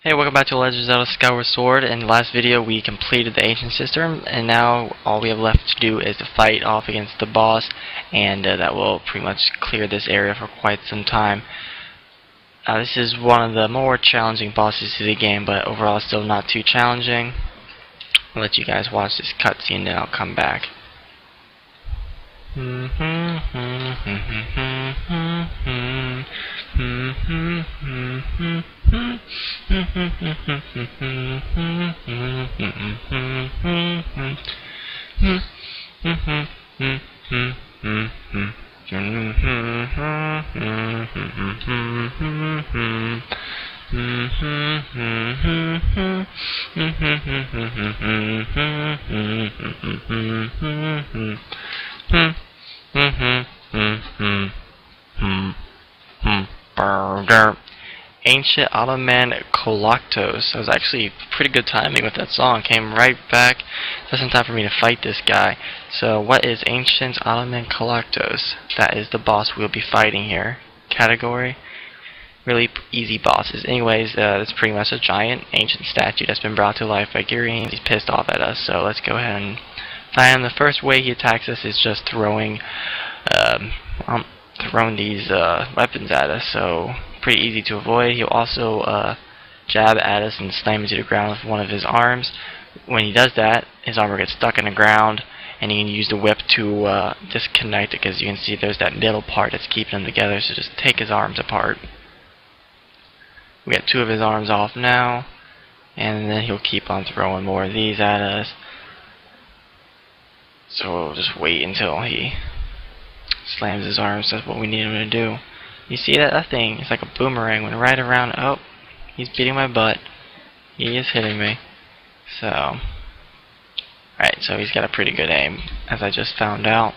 Hey, welcome back to Legends of Zelda Skyward Sword. In the last video we completed the ancient Cistern, and now all we have left to do is to fight off against the boss, and that will pretty much clear this area for quite some time. This is one of the more challenging bosses to the game, but overall still not too challenging. I'll let you guys watch this cutscene, then I'll come back. Ancient Ottoman Koloktos. That was actually pretty good timing with that song. Came right back just in time for me to fight this guy. So what is Ancient Ottoman Koloktos? That is the boss we'll be fighting here. Category? Really easy bosses. Anyways, it's pretty much a giant ancient statue that's been brought to life by Giri. He's pissed off at us, so let's go ahead and fight him. The first way he attacks us is just throwing these weapons at us, so pretty easy to avoid. He'll also jab at us and slam into the ground with one of his arms. When he does that, his armor gets stuck in the ground, and you can use the whip to disconnect it, because you can see there's that middle part that's keeping them together, so just take his arms apart. We got two of his arms off now, and then he'll keep on throwing more of these at us. So we'll just wait until he slams his arms. That's what we need him to do. You see that thing? It's like a boomerang. Went right around. Oh, he's beating my butt. He is hitting me. So, alright, so he's got a pretty good aim, as I just found out.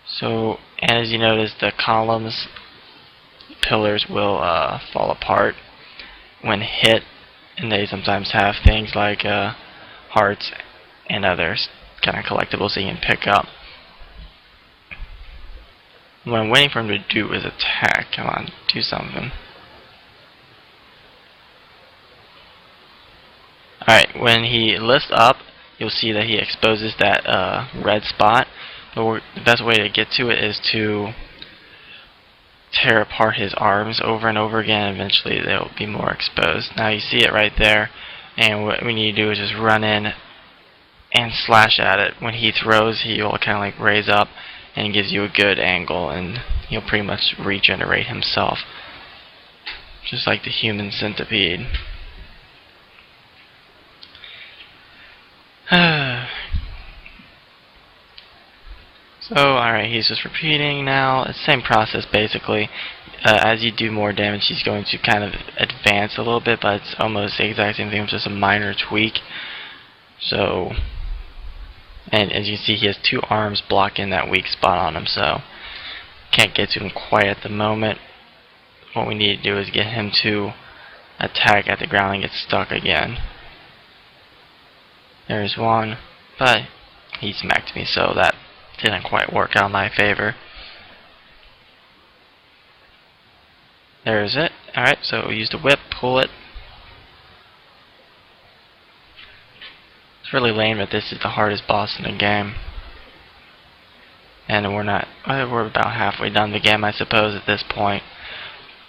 So, and as you notice, the pillars will fall apart when hit, and they sometimes have things like hearts and others kind of collectibles that you can pick up. What I'm waiting for him to do is attack. Come on, do something. Alright, when he lifts up, you'll see that he exposes that red spot. But the best way to get to it is to tear apart his arms over and over again, and eventually they'll be more exposed. Now you see it right there, and what we need to do is just run in and slash at it. When he throws, he'll kind of like raise up and gives you a good angle, and he'll pretty much regenerate himself, just like the human centipede. So, alright, he's just repeating now. It's the same process basically. As you do more damage, he's going to kind of advance a little bit, but it's almost the exact same thing, it's just a minor tweak. So, and as you see, he has two arms blocking that weak spot on him, so can't get to him quite at the moment. What we need to do is get him to attack at the ground and get stuck again. There's one, but he smacked me, so that didn't quite work out in my favor. There's it. Alright, so we use the whip, pull it. It's really lame that this is the hardest boss in the game. And we're about halfway done the game, I suppose, at this point.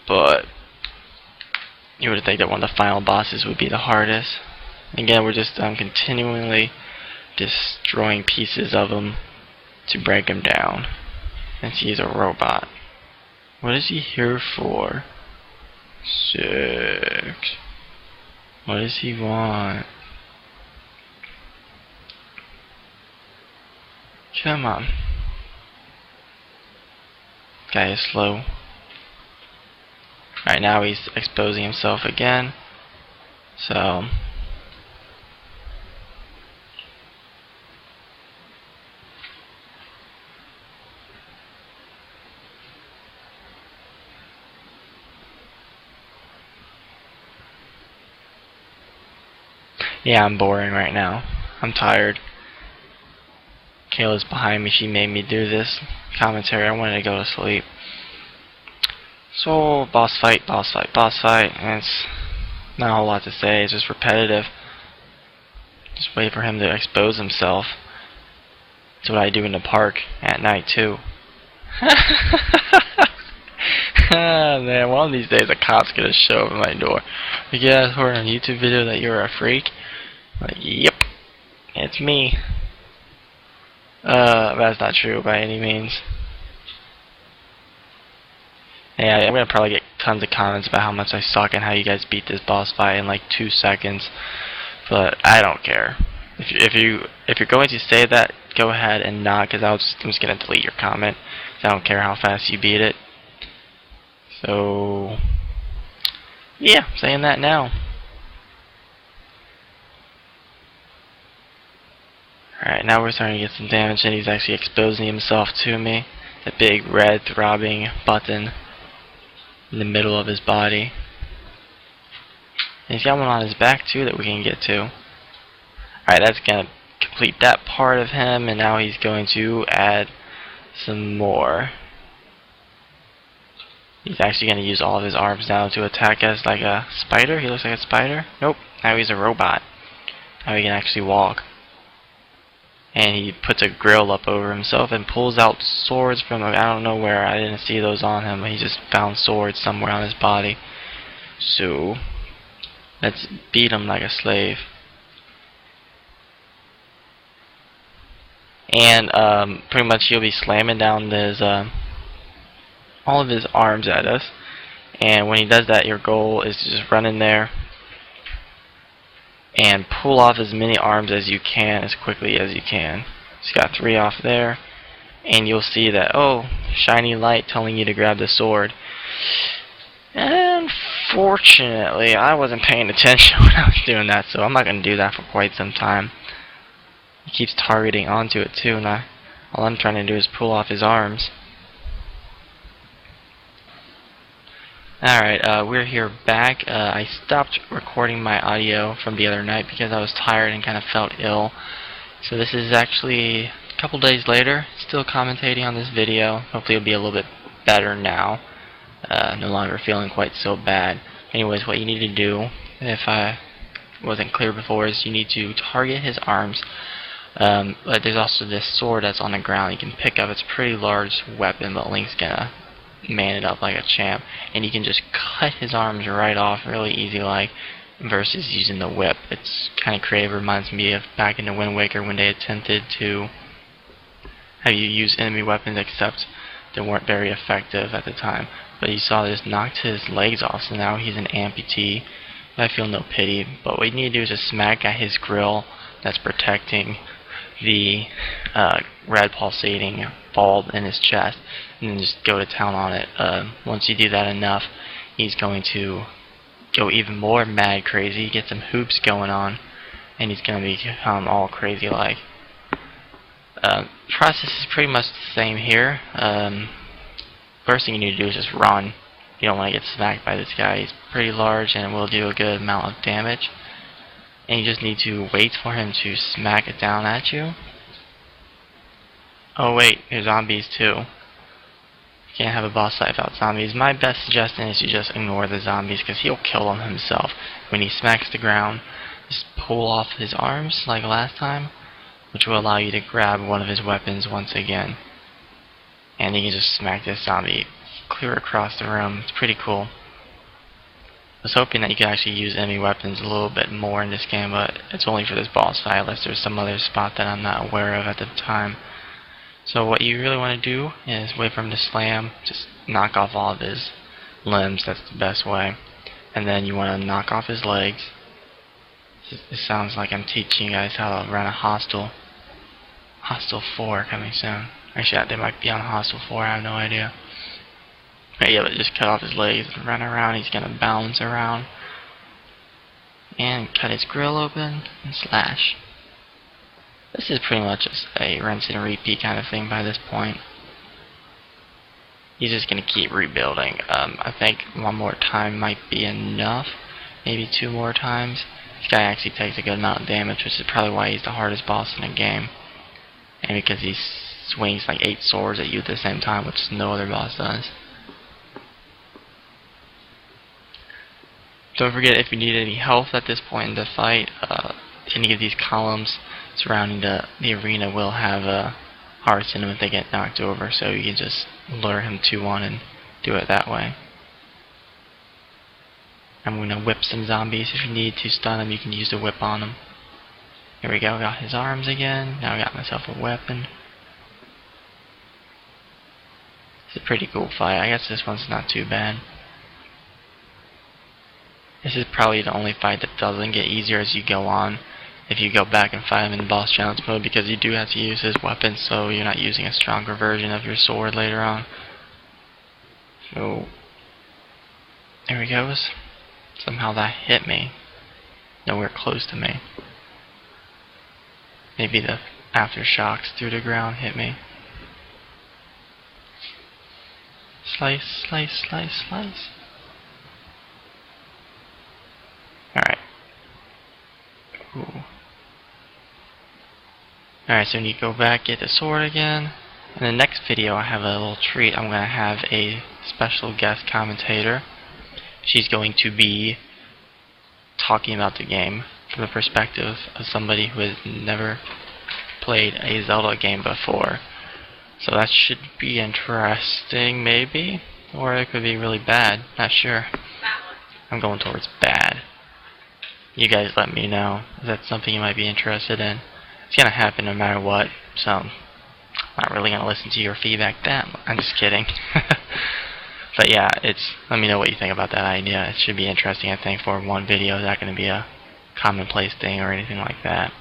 But you would think that one of the final bosses would be the hardest. Again, we're just continually destroying pieces of him to break him down, since he's a robot. What is he here for? 6. What does he want? Come on. Guy is slow. Right now he's exposing himself again. So yeah, I'm boring right now. I'm tired. Kayla's behind me. She made me do this commentary. I wanted to go to sleep. So, boss fight, boss fight, boss fight, and it's not a whole lot to say, it's just repetitive. Just wait for him to expose himself. That's what I do in the park at night, too. Man, one of these days a cop's gonna show up at my door. You guys heard on a YouTube video that you're a freak? Like, yep, it's me. That's not true by any means. Yeah, I'm gonna probably get tons of comments about how much I suck and how you guys beat this boss fight in like 2 seconds. But I don't care. If you're going to say that, go ahead and not, because I'm just gonna delete your comment. 'Cause I don't care how fast you beat it. So yeah, I'm saying that now. Alright, now we're starting to get some damage, and he's actually exposing himself to me. The big red throbbing button in the middle of his body. And he's got one on his back too that we can get to. Alright, that's gonna complete that part of him, and now he's going to add some more. He's actually going to use all of his arms now to attack us like a spider. He looks like a spider. Nope, now he's a robot. Now he can actually walk. And he puts a grill up over himself and pulls out swords from, I don't know where. I didn't see those on him, but he just found swords somewhere on his body. So let's beat him like a slave. And pretty much he'll be slamming down his all of his arms at us. And when he does that, your goal is to just run in there and pull off as many arms as you can as quickly as you can. He's got 3 off there, and you'll see that, oh, shiny light telling you to grab the sword. Unfortunately, I wasn't paying attention when I was doing that, so I'm not going to do that for quite some time. He keeps targeting onto it too, and all I'm trying to do is pull off his arms. Alright, we're here back. I stopped recording my audio from the other night because I was tired and kind of felt ill. So this is actually a couple days later, still commentating on this video. Hopefully it'll be a little bit better now. No longer feeling quite so bad. Anyways, what you need to do, if I wasn't clear before, is you need to target his arms. But there's also this sword that's on the ground you can pick up. It's a pretty large weapon, but Link's gonna man it up like a champ, and you can just cut his arms right off really easy like, versus using the whip. It's kind of creative. Reminds me of back in the Wind Waker when they attempted to have you use enemy weapons, except they weren't very effective at the time. But you saw this knocked his legs off, so now he's an amputee. I feel no pity, but what you need to do is just smack at his grill that's protecting the red pulsating ball in his chest, and then just go to town on it. Once you do that enough, he's going to go even more mad crazy, get some hoops going on, and he's going to become all crazy like. Process is pretty much the same here. First thing you need to do is just run. You don't want to get smacked by this guy. He's pretty large and will do a good amount of damage. And you just need to wait for him to smack it down at you. Oh wait, there's zombies too. You can't have a boss fight without zombies. My best suggestion is you just ignore the zombies, because he'll kill them himself. When he smacks the ground, just pull off his arms like last time, which will allow you to grab one of his weapons once again. And you can just smack this zombie clear across the room. It's pretty cool. I was hoping that you could actually use enemy weapons a little bit more in this game, but it's only for this boss fight, unless there's some other spot that I'm not aware of at the time. So what you really want to do is wait for him to slam, just knock off all of his limbs. That's the best way. And then you want to knock off his legs. It sounds like I'm teaching you guys how to run a Hostile 4 coming soon. Actually, they might be on Hostile 4, I have no idea. But yeah, but just cut off his legs and run around. He's gonna bounce around and cut his grill open and slash. This is pretty much just a rinse and repeat kind of thing by this point. He's just gonna keep rebuilding. I think one more time might be enough, maybe 2 more times. This guy actually takes a good amount of damage, which is probably why he's the hardest boss in the game, and because he swings like 8 swords at you at the same time, which no other boss does. Don't forget, if you need any health at this point in the fight, any of these columns surrounding the arena will have hearts in them if they get knocked over, so you can just lure him to one and do it that way. I'm going to whip some zombies. If you need to stun them, you can use the whip on them. Here we go, got his arms again. Now I got myself a weapon. It's a pretty cool fight. I guess this one's not too bad. This is probably the only fight that doesn't get easier as you go on if you go back and fight him in boss challenge mode, because you do have to use his weapon, so you're not using a stronger version of your sword later on. So there he goes. Somehow that hit me. Nowhere close to me. Maybe the aftershocks through the ground hit me. Slice, slice, slice, slice. Alright. Alright, so when you go back, get the sword again. In the next video, I have a little treat. I'm going to have a special guest commentator. She's going to be talking about the game from the perspective of somebody who has never played a Zelda game before. So that should be interesting, maybe? Or it could be really bad. Not sure. I'm going towards bad. You guys let me know if that's something you might be interested in. It's gonna happen no matter what, so I'm not really gonna listen to your feedback I'm just kidding. But yeah, let me know what you think about that idea. It should be interesting, I think, for one video. It's not gonna be a commonplace thing or anything like that.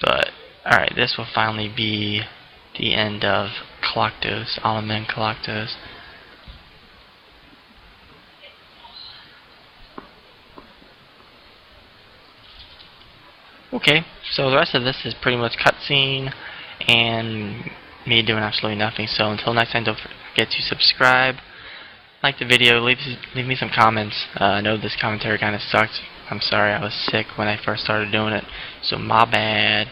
But alright, this will finally be the end of Koloktos, Alamen Koloktos. Okay, so the rest of this is pretty much cutscene and me doing absolutely nothing. So until next time, don't forget to subscribe, like the video, leave me some comments. I know this commentary kind of sucked. I'm sorry, I was sick when I first started doing it, so my bad.